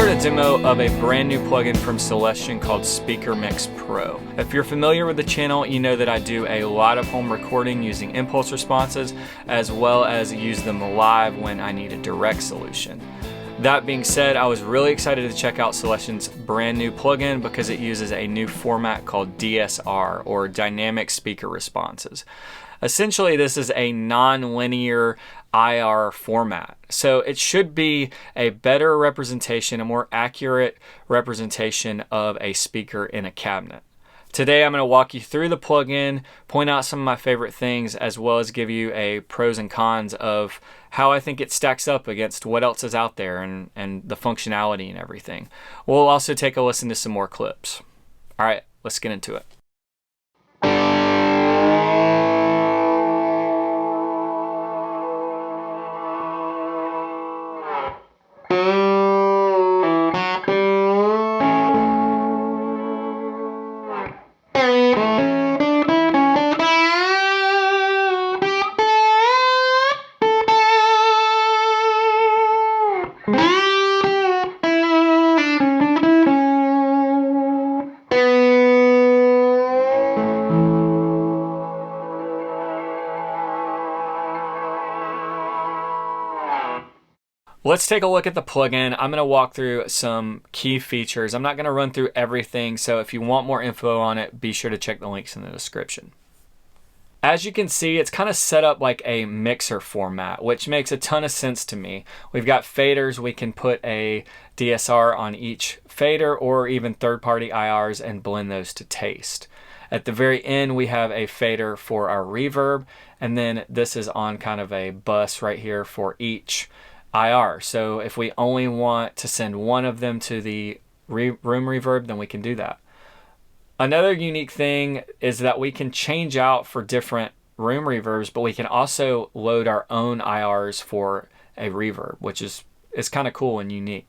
insert a demo of a brand new plugin from Celestion called SpeakerMix Pro. If you're familiar with the channel, you know that I do a lot of home recording using impulse responses, as well as use them live when I need a direct solution. That being said, I was really excited to check out Celestion's brand new plugin because it uses a new format called DSR, or Dynamic Speaker Responses. Essentially, this is a non-linear IR format. So it should be a better representation, a more accurate representation of a speaker in a cabinet. Today, I'm going to walk you through the plugin, point out some of my favorite things, as well as give you a pros and cons of how I think it stacks up against what else is out there and the functionality and everything. We'll also take a listen to some more clips. All right, let's get into it. Let's take a look at the plugin. I'm going to walk through some key features. I'm not going to run through everything, so if you want more info on it, be sure to check the links in the description. As you can see, it's kind of set up like a mixer format, which makes a ton of sense to me. We've got faders. We can put a DSR on each fader or even third-party IRs and blend those to taste. At the very end, we have a fader for our reverb, and then this is on kind of a bus right here for each IR. So if we only want to send one of them to the room reverb, then we can do that. Another unique thing is that we can change out for different room reverbs, but we can also load our own IRs for a reverb, which is kind of cool and unique.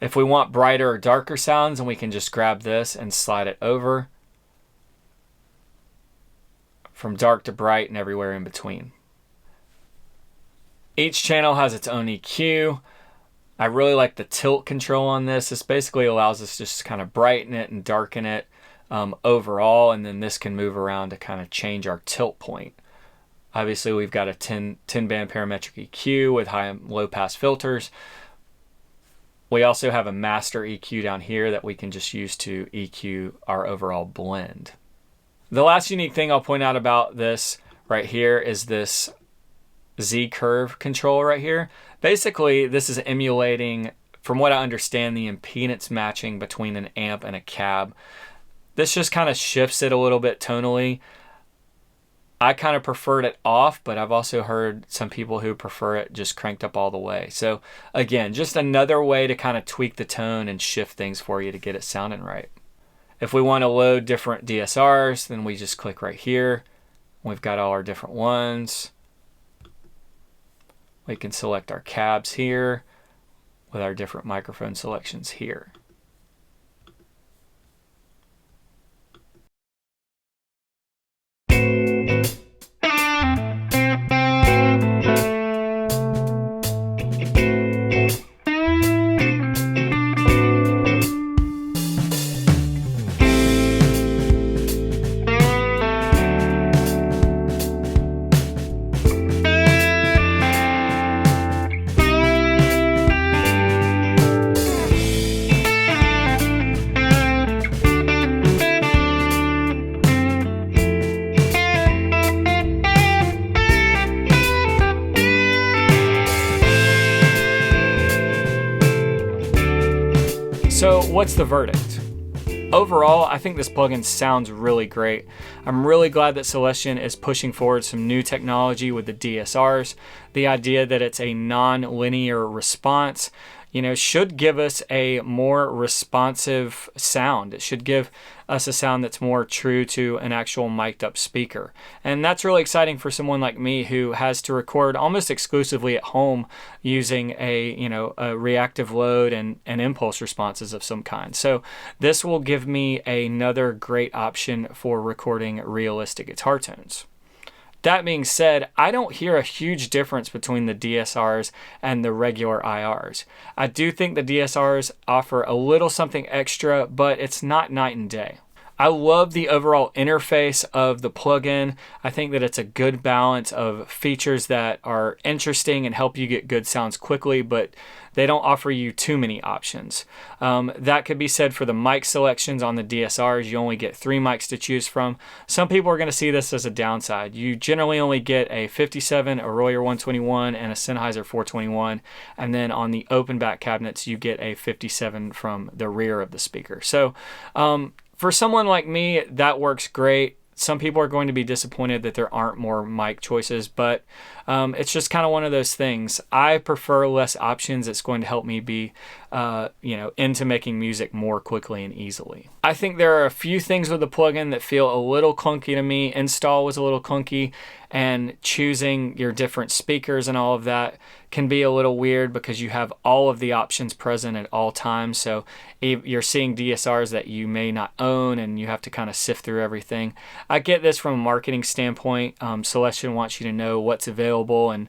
If we want brighter or darker sounds, then we can just grab this and slide it over from dark to bright and everywhere in between. Each channel has its own EQ. I really like the tilt control on this. This basically allows us to just kind of brighten it and darken it overall, and then this can move around to kind of change our tilt point. Obviously, we've got a 10-band parametric EQ with high and low pass filters. We also have a master EQ down here that we can just use to EQ our overall blend. The last unique thing I'll point out about this right here is this Z curve control right here. Basically, this is emulating, from what I understand, the impedance matching between an amp and a cab. This just kind of shifts it a little bit tonally. I kind of preferred it off, but I've also heard some people who prefer it just cranked up all the way. So again, just another way to kind of tweak the tone and shift things for you to get it sounding right. If we want to load different DSRs, then we just click right here. We've got all our different ones. We can select our cabs here with our different microphone selections here. So what's the verdict? Overall, I think this plugin sounds really great. I'm really glad that Celestion is pushing forward some new technology with the DSRs. The idea that it's a non-linear response, should give us a more responsive sound. It should give us a sound that's more true to an actual mic'd up speaker. And that's really exciting for someone like me who has to record almost exclusively at home using a reactive load and impulse responses of some kind. So this will give me another great option for recording realistic guitar tones. That being said, I don't hear a huge difference between the DSRs and the regular IRs. I do think the DSRs offer a little something extra, but it's not night and day. I love the overall interface of the plugin. I think that it's a good balance of features that are interesting and help you get good sounds quickly, but they don't offer you too many options. That could be said for the mic selections on the DSRs. You only get 3 mics to choose from. Some people are going to see this as a downside. You generally only get a 57, a Royer 121, and a Sennheiser 421. And then on the open back cabinets, you get a 57 from the rear of the speaker. So, for someone like me, that works great. Some people are going to be disappointed that there aren't more mic choices, but it's just kind of one of those things. I prefer less options. It's going to help me be, into making music more quickly and easily. I think there are a few things with the plugin that feel a little clunky to me. Install was a little clunky, and choosing your different speakers and all of that can be a little weird because you have all of the options present at all times. So you're seeing DSRs that you may not own, and you have to kind of sift through everything. I get this from a marketing standpoint. Celestion wants you to know what's available, and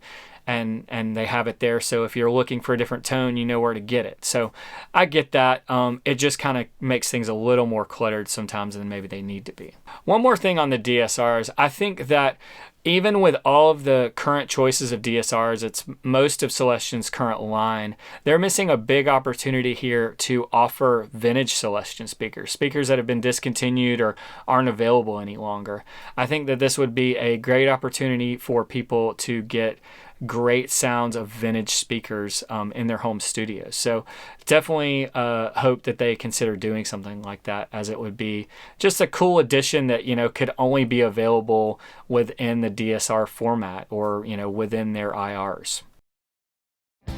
they have it there. So if you're looking for a different tone, you know where to get it. So I get that. It just kind of makes things a little more cluttered sometimes than maybe they need to be. One more thing on the DSRs. I think that even with all of the current choices of DSRs, it's most of Celestion's current line, they're missing a big opportunity here to offer vintage Celestion speakers that have been discontinued or aren't available any longer. I think that this would be a great opportunity for people to get great sounds of vintage speakers in their home studios. So definitely hope that they consider doing something like that, as it would be just a cool addition that, could only be available within the DSR format or, within their IRs.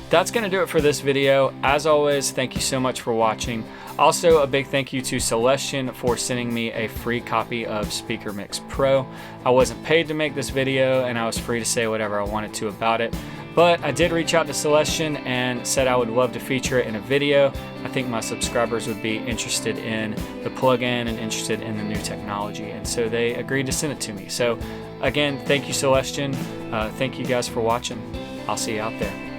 That's going to do it for this video. As always, thank you so much for watching. Also, a big thank you to Celestion for sending me a free copy of SpeakerMix Pro. I wasn't paid to make this video, and I was free to say whatever I wanted to about it. But I did reach out to Celestion and said I would love to feature it in a video. I think my subscribers would be interested in the plugin and interested in the new technology, and so they agreed to send it to me. So again, thank you, Celestion. Thank you guys for watching. I'll see you out there.